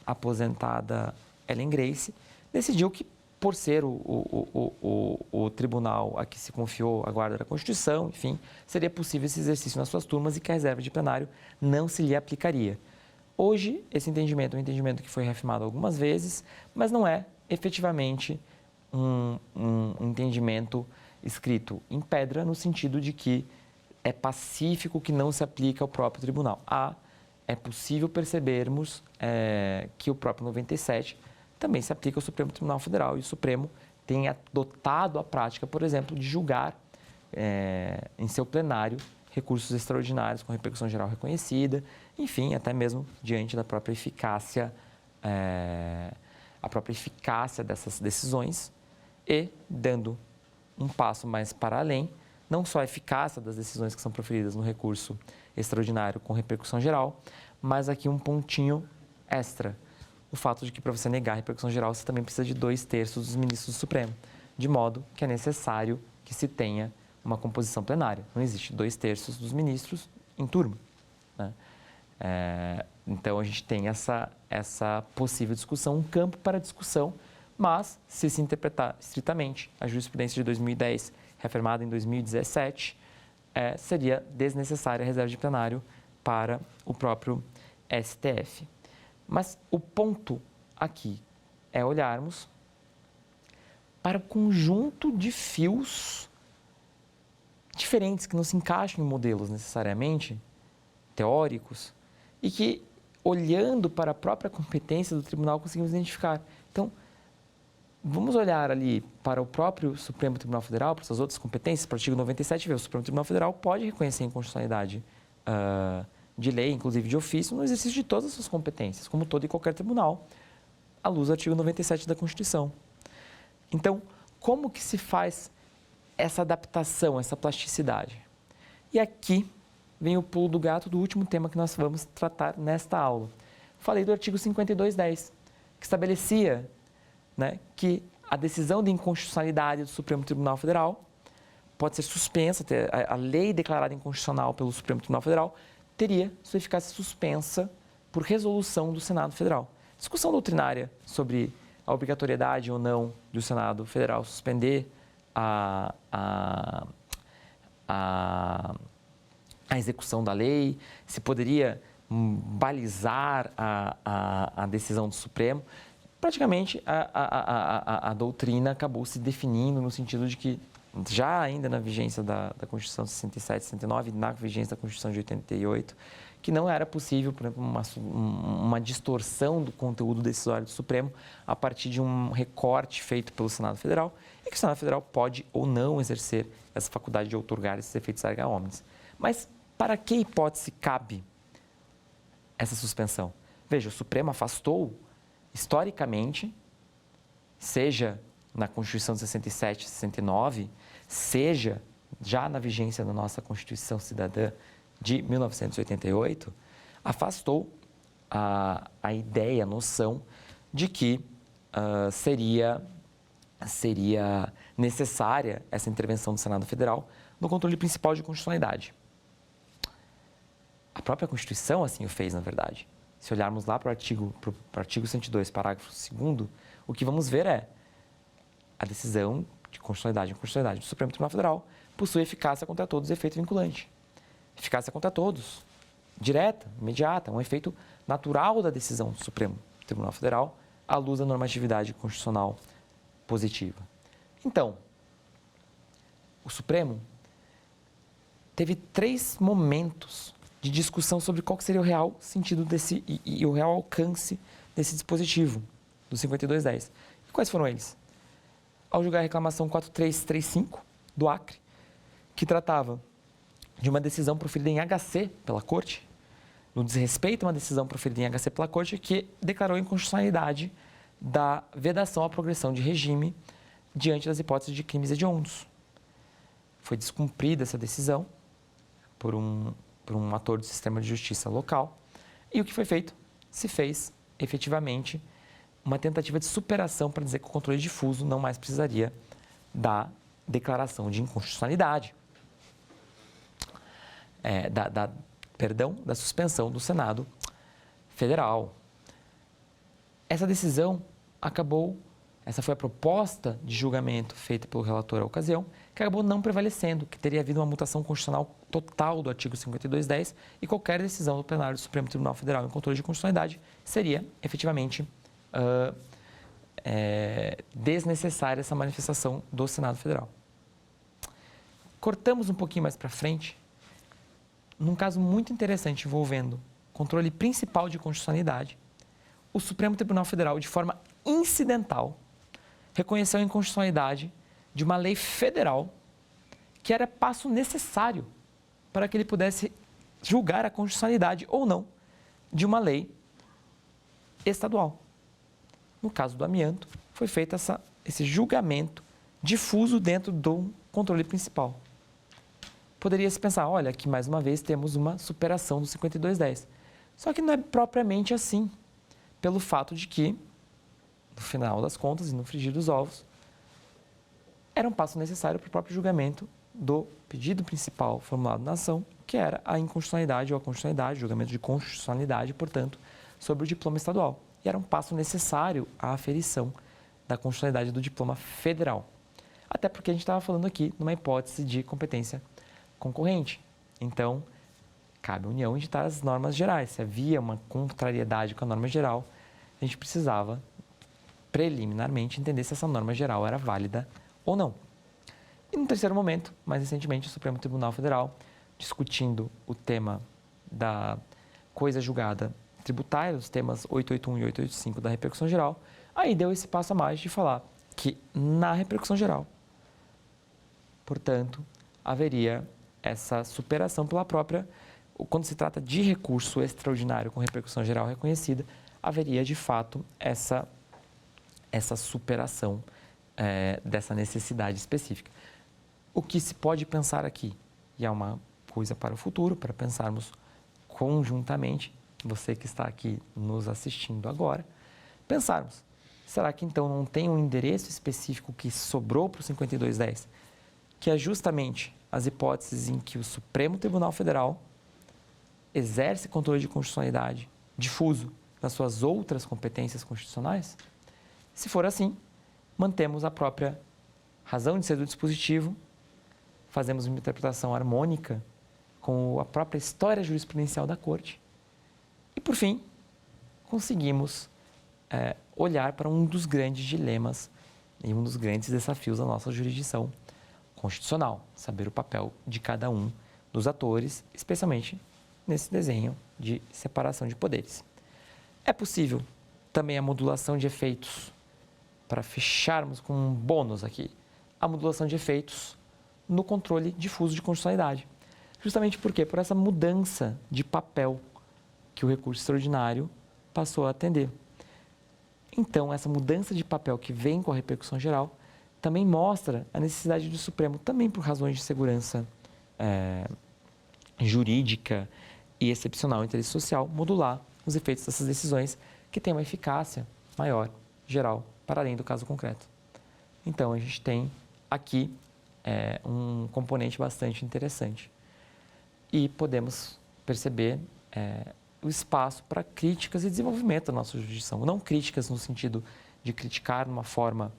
aposentada Ellen Grace, decidiu que, por ser o tribunal a que se confiou a guarda da Constituição, enfim, seria possível esse exercício nas suas turmas e que a reserva de plenário não se lhe aplicaria. Hoje, esse entendimento é um entendimento que foi reafirmado algumas vezes, mas não é efetivamente um entendimento escrito em pedra, no sentido de que é pacífico que não se aplica ao próprio tribunal. É possível percebermos que o próprio 97 também se aplica ao Supremo Tribunal Federal e o Supremo tem adotado a prática, por exemplo, de julgar em seu plenário recursos extraordinários com repercussão geral reconhecida, enfim, até mesmo diante da própria eficácia, dessas decisões e dando um passo mais para além, não só a eficácia das decisões que são proferidas no recurso extraordinário com repercussão geral, mas aqui um pontinho extra, o fato de que para você negar a repercussão geral, você também precisa de 2/3 dos ministros do Supremo, de modo que é necessário que se tenha uma composição plenária. Não existe 2/3 dos ministros em turma, né? Então, a gente tem essa possível discussão, um campo para discussão, mas, se interpretar estritamente a jurisprudência de 2010, reafirmada em 2017, seria desnecessária a reserva de plenário para o próprio STF. Mas o ponto aqui é olharmos para o conjunto de fios diferentes que não se encaixam em modelos necessariamente teóricos e que, olhando para a própria competência do tribunal, conseguimos identificar. Então, vamos olhar ali para o próprio Supremo Tribunal Federal, para suas outras competências, para o artigo 97, ver o Supremo Tribunal Federal pode reconhecer a inconstitucionalidade de lei, inclusive de ofício, no exercício de todas as suas competências, como todo e qualquer tribunal, à luz do artigo 97 da Constituição. Então, como que se faz essa adaptação, essa plasticidade? E aqui vem o pulo do gato do último tema que nós vamos tratar nesta aula. Falei do artigo 5210, que estabelecia, né, que a decisão de inconstitucionalidade do Supremo Tribunal Federal pode ser suspensa, a lei declarada inconstitucional pelo Supremo Tribunal Federal teria sua eficácia suspensa por resolução do Senado Federal. Discussão doutrinária sobre a obrigatoriedade ou não do Senado Federal suspender a execução da lei, se poderia balizar a decisão do Supremo. Praticamente, a doutrina acabou se definindo no sentido de que, já ainda na vigência da Constituição de 67, 69, na vigência da Constituição de 88, que não era possível, por exemplo, uma distorção do conteúdo decisório do Supremo a partir de um recorte feito pelo Senado Federal, e que o Senado Federal pode ou não exercer essa faculdade de outorgar esses efeitos erga omnes. Mas para que hipótese cabe essa suspensão? Veja, o Supremo afastou, historicamente, seja na Constituição de 67 e 69, seja já na vigência da nossa Constituição Cidadã de 1988, afastou a ideia, a noção de que seria necessária essa intervenção do Senado Federal no controle principal de constitucionalidade. A própria Constituição assim o fez, na verdade. Se olharmos lá para o artigo 102, parágrafo 2º, o que vamos ver é a decisão de constitucionalidade e inconstitucionalidade do Supremo Tribunal Federal possui eficácia contra todos e efeito vinculante. Eficácia contra todos, direta, imediata, um efeito natural da decisão do Supremo Tribunal Federal à luz da normatividade constitucional positiva. Então, o Supremo teve 3 momentos de discussão sobre qual seria o real sentido e o real alcance desse dispositivo do 5210. E quais foram eles? Ao julgar a reclamação 4335 do Acre, que tratava de uma decisão proferida em HC pela Corte, no desrespeito a uma decisão proferida em HC pela Corte, que declarou a inconstitucionalidade da vedação à progressão de regime diante das hipóteses de crimes hediondos. Foi descumprida essa decisão por um ator do sistema de justiça local. E o que foi feito? Se fez, efetivamente, uma tentativa de superação para dizer que o controle difuso não mais precisaria da declaração de inconstitucionalidade. Da suspensão do Senado Federal. Essa decisão essa foi a proposta de julgamento feita pelo relator à ocasião, que acabou não prevalecendo, que teria havido uma mutação constitucional total do artigo 5210 e qualquer decisão do plenário do Supremo Tribunal Federal em controle de constitucionalidade seria efetivamente desnecessária essa manifestação do Senado Federal. Cortamos um pouquinho mais para frente, num caso muito interessante envolvendo controle principal de constitucionalidade, o Supremo Tribunal Federal, de forma incidental, reconheceu a inconstitucionalidade de uma lei federal que era passo necessário para que ele pudesse julgar a constitucionalidade ou não de uma lei estadual. No caso do amianto, foi feito esse julgamento difuso dentro do controle principal. Poderia-se pensar, olha, aqui mais uma vez temos uma superação do 5210. Só que não é propriamente assim, pelo fato de que, no final das contas e no frigir dos ovos, era um passo necessário para o próprio julgamento do pedido principal formulado na ação, que era a inconstitucionalidade ou a constitucionalidade, julgamento de constitucionalidade, portanto, sobre o diploma estadual. E era um passo necessário à aferição da constitucionalidade do diploma federal. Até porque a gente estava falando aqui numa hipótese de competência concorrente. Então, cabe à União editar as normas gerais. Se havia uma contrariedade com a norma geral, a gente precisava preliminarmente entender se essa norma geral era válida ou não. E no terceiro momento, mais recentemente, o Supremo Tribunal Federal, discutindo o tema da coisa julgada tributária, os temas 881 e 885 da repercussão geral, aí deu esse passo a mais de falar que na repercussão geral, portanto, haveria essa superação pela própria, quando se trata de recurso extraordinário com repercussão geral reconhecida, haveria de fato essa superação dessa necessidade específica. O que se pode pensar aqui, e é uma coisa para o futuro, para pensarmos conjuntamente, você que está aqui nos assistindo agora, pensarmos, será que então não tem um endereço específico que sobrou para o 5210, que é justamente as hipóteses em que o Supremo Tribunal Federal exerce controle de constitucionalidade difuso nas suas outras competências constitucionais? Se for assim, mantemos a própria razão de ser do dispositivo, fazemos uma interpretação harmônica com a própria história jurisprudencial da Corte e, por fim, conseguimos olhar para um dos grandes dilemas e um dos grandes desafios da nossa jurisdição constitucional, saber o papel de cada um dos atores, especialmente nesse desenho de separação de poderes. É possível também a modulação de efeitos, para fecharmos com um bônus aqui, a modulação de efeitos no controle difuso de constitucionalidade. Justamente porque por essa mudança de papel que o recurso extraordinário passou a atender. Então, essa mudança de papel que vem com a repercussão geral também mostra a necessidade do Supremo, também por razões de segurança jurídica e excepcional interesse social, modular os efeitos dessas decisões, que têm uma eficácia maior, geral, para além do caso concreto. Então, a gente tem aqui um componente bastante interessante. E podemos perceber o espaço para críticas e desenvolvimento da nossa jurisdição. Não críticas no sentido de criticar de uma forma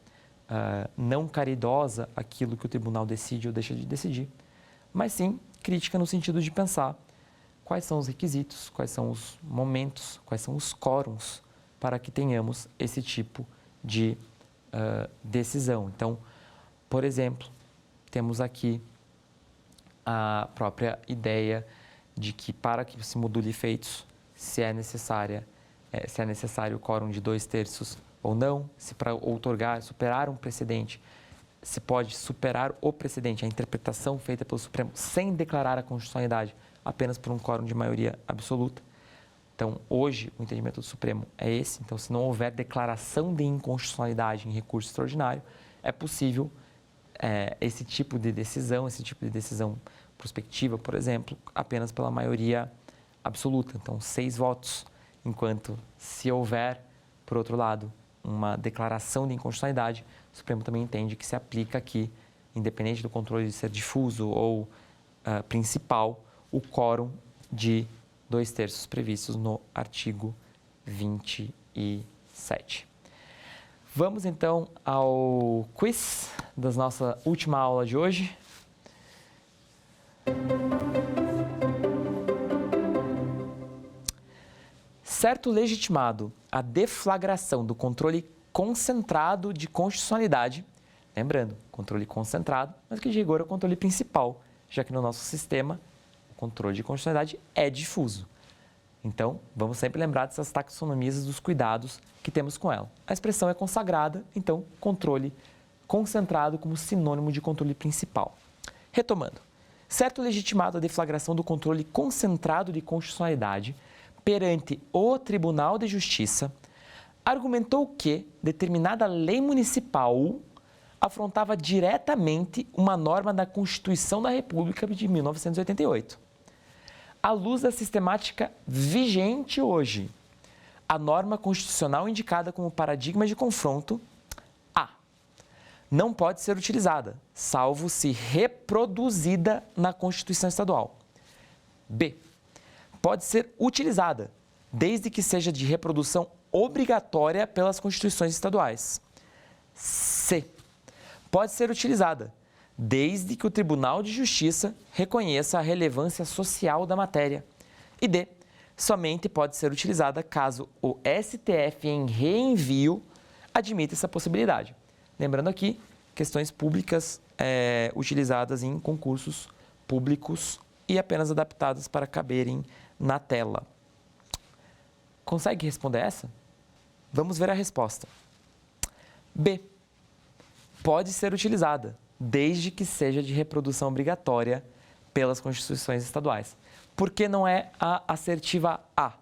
não caridosa aquilo que o tribunal decide ou deixa de decidir, mas sim crítica no sentido de pensar quais são os requisitos, quais são os momentos, quais são os quórums para que tenhamos esse tipo de decisão. Então, por exemplo, temos aqui a própria ideia de que para que se module feitos, se é necessário o quórum de 2/3 ou não, se para outorgar, superar um precedente, se pode superar o precedente, a interpretação feita pelo Supremo, sem declarar a constitucionalidade, apenas por um quórum de maioria absoluta. Então, hoje, o entendimento do Supremo é esse. Então, se não houver declaração de inconstitucionalidade em recurso extraordinário, é possível esse tipo de decisão prospectiva, por exemplo, apenas pela maioria absoluta. Então, 6 votos. Enquanto, se houver, por outro lado, uma declaração de inconstitucionalidade, o Supremo também entende que se aplica aqui, independente do controle de ser difuso ou principal, o quórum de 2/3 previstos no artigo 27. Vamos então ao quiz da nossa última aula de hoje. Certo legitimado a deflagração do controle concentrado de constitucionalidade, lembrando, controle concentrado, mas que de rigor é o controle principal, já que no nosso sistema o controle de constitucionalidade é difuso. Então, vamos sempre lembrar dessas taxonomias dos cuidados que temos com ela. A expressão é consagrada, então, controle concentrado como sinônimo de controle principal. Retomando, certo legitimado a deflagração do controle concentrado de constitucionalidade perante o Tribunal de Justiça, argumentou que determinada lei municipal afrontava diretamente uma norma da Constituição da República de 1988. À luz da sistemática vigente hoje, a norma constitucional indicada como paradigma de confronto, A, não pode ser utilizada, salvo se reproduzida na Constituição Estadual. B, pode ser utilizada, desde que seja de reprodução obrigatória pelas Constituições estaduais. C, pode ser utilizada, desde que o Tribunal de Justiça reconheça a relevância social da matéria. E D, somente pode ser utilizada caso o STF, em reenvio, admita essa possibilidade. Lembrando aqui, questões públicas utilizadas em concursos públicos e apenas adaptadas para caberem na tela. Consegue responder essa? Vamos ver a resposta. B, pode ser utilizada, desde que seja de reprodução obrigatória pelas Constituições estaduais. Por que não é a assertiva A?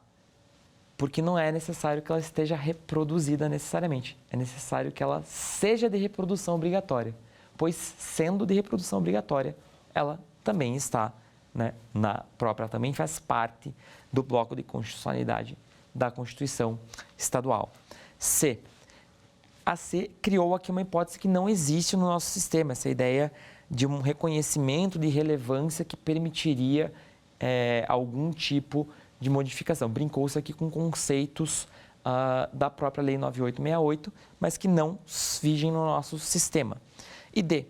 Porque não é necessário que ela esteja reproduzida necessariamente. É necessário que ela seja de reprodução obrigatória, pois, sendo de reprodução obrigatória, ela também está, também faz parte do bloco de constitucionalidade da Constituição Estadual. C. A C criou aqui uma hipótese que não existe no nosso sistema, essa ideia de um reconhecimento de relevância que permitiria algum tipo de modificação. Brincou-se aqui com conceitos da própria Lei 9868, mas que não vigem no nosso sistema. E D,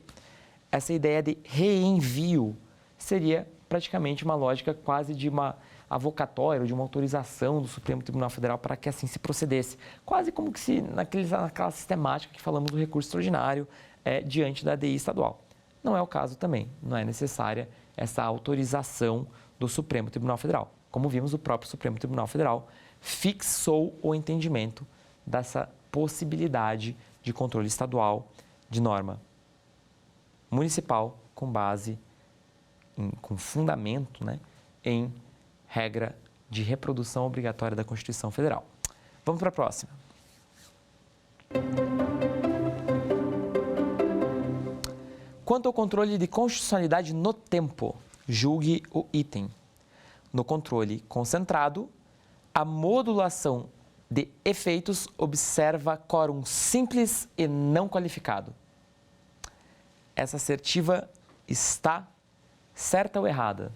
essa ideia de reenvio seria praticamente uma lógica quase de uma avocatória, de uma autorização do Supremo Tribunal Federal para que assim se procedesse. Quase como que se naquela sistemática que falamos do recurso extraordinário diante da ADI estadual. Não é o caso também, não é necessária essa autorização do Supremo Tribunal Federal. Como vimos, o próprio Supremo Tribunal Federal fixou o entendimento dessa possibilidade de controle estadual de norma municipal com base, com fundamento, em regra de reprodução obrigatória da Constituição Federal. Vamos para a próxima. Quanto ao controle de constitucionalidade no tempo, julgue o item. No controle concentrado, a modulação de efeitos observa quórum simples e não qualificado. Essa assertiva está certa ou errada?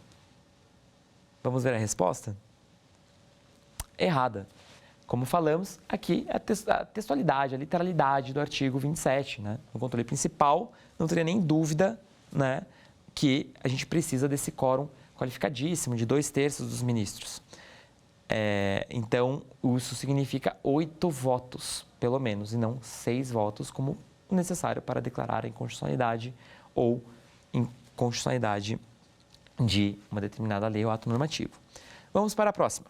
Vamos ver a resposta? Errada. Como falamos, aqui é a textualidade, a literalidade do artigo 27. Né? No controle principal, não teria nem dúvida, né, que a gente precisa desse quórum qualificadíssimo de 2/3 dos ministros. Então, isso significa 8 votos, pelo menos, e não 6 votos, como necessário para declarar a inconstitucionalidade ou inconstitucionalidade de uma determinada lei ou ato normativo. Vamos para a próxima.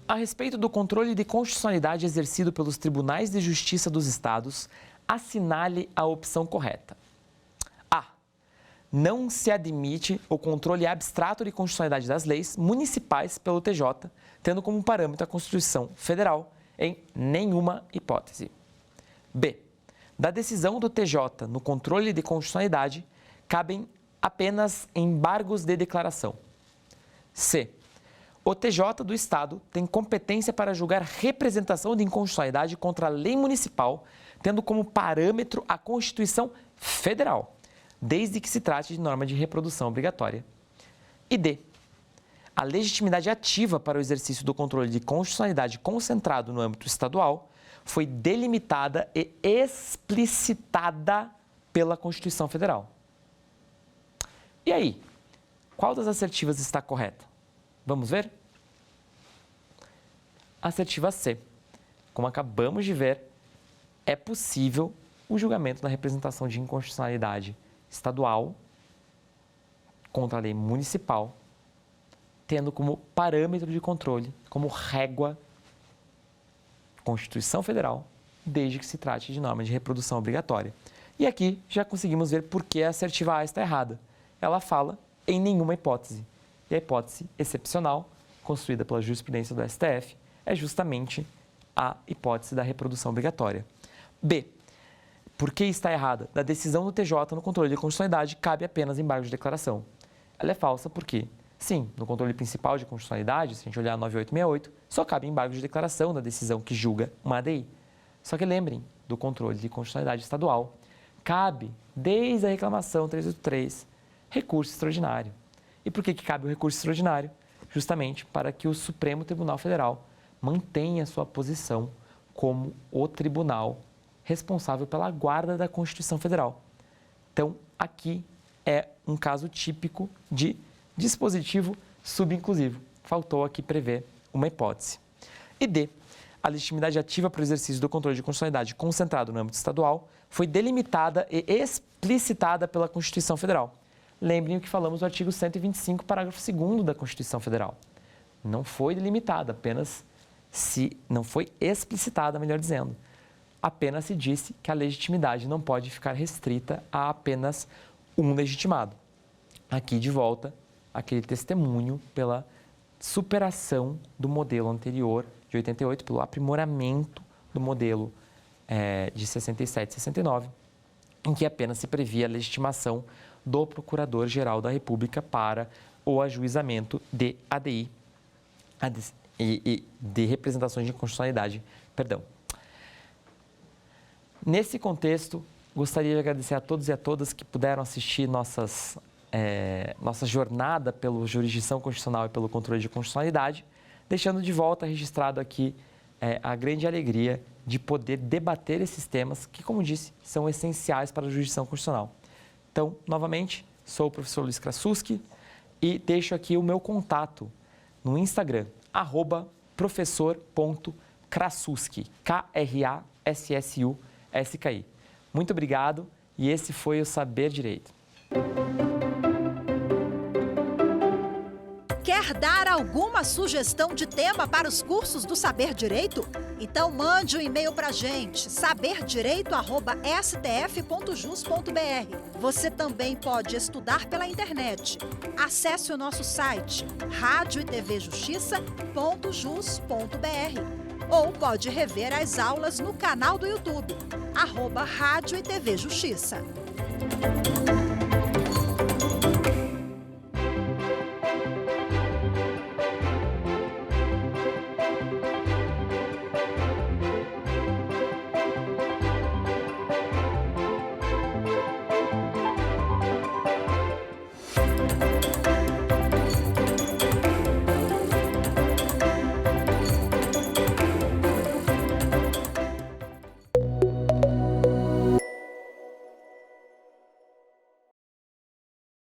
A respeito do controle de constitucionalidade exercido pelos tribunais de justiça dos estados, assinale a opção correta. A. Não se admite o controle abstrato de constitucionalidade das leis municipais pelo TJ, tendo como parâmetro a Constituição Federal, em nenhuma hipótese. B. Da decisão do TJ no controle de constitucionalidade, cabem apenas embargos de declaração. C. O TJ do Estado tem competência para julgar representação de inconstitucionalidade contra a lei municipal, tendo como parâmetro a Constituição Federal, desde que se trate de norma de reprodução obrigatória. E D. A legitimidade ativa para o exercício do controle de constitucionalidade concentrado no âmbito estadual foi delimitada e explicitada pela Constituição Federal. E aí, qual das assertivas está correta? Vamos ver? Assertiva C. Como acabamos de ver, é possível o julgamento da representação de inconstitucionalidade estadual contra a lei municipal, tendo como parâmetro de controle, como régua, Constituição Federal, desde que se trate de norma de reprodução obrigatória. E aqui já conseguimos ver por que a assertiva A está errada. Ela fala em nenhuma hipótese. E a hipótese excepcional, construída pela jurisprudência do STF, é justamente a hipótese da reprodução obrigatória. B. Por que está errada? Da decisão do TJ no controle de constitucionalidade cabe apenas embargo de declaração. Ela é falsa porque, sim, no controle principal de constitucionalidade, se a gente olhar 9868, só cabe embargo de declaração da decisão que julga uma ADI. Só que lembrem, do controle de constitucionalidade estadual, cabe, desde a reclamação 383, recurso extraordinário. E por que cabe o recurso extraordinário? Justamente para que o Supremo Tribunal Federal mantenha sua posição como o tribunal responsável pela guarda da Constituição Federal. Então, aqui é um caso típico de dispositivo subinclusivo. Faltou aqui prever uma hipótese. E D. A legitimidade ativa para o exercício do controle de constitucionalidade concentrado no âmbito estadual foi delimitada e explicitada pela Constituição Federal. Lembrem o que falamos no artigo 125, parágrafo 2º da Constituição Federal. Não foi delimitada, não foi explicitada, melhor dizendo. Apenas se disse que a legitimidade não pode ficar restrita a apenas um legitimado. Aqui, de volta, aquele testemunho pela superação do modelo anterior, de 88, pelo aprimoramento do modelo de 67 e 69, em que apenas se previa a legitimação do Procurador-Geral da República para o ajuizamento de ADI e de representações de inconstitucionalidade. Nesse contexto, gostaria de agradecer a todos e a todas que puderam assistir nossa jornada pela jurisdição constitucional e pelo controle de constitucionalidade, deixando de volta registrado aqui a grande alegria de poder debater esses temas que, como disse, são essenciais para a jurisdição constitucional. Então, novamente, sou o professor Luiz Krasuski e deixo aqui o meu contato no Instagram, @professor.krasuski, KRASSUSKI. Muito obrigado e esse foi o Saber Direito. Quer dar alguma sugestão de tema para os cursos do Saber Direito? Então mande um e-mail para a gente, saberdireito@stf.jus.br. Você também pode estudar pela internet. Acesse o nosso site radioetvjustiça.jus.br ou pode rever as aulas no canal do YouTube, @Rádio e TV Justiça.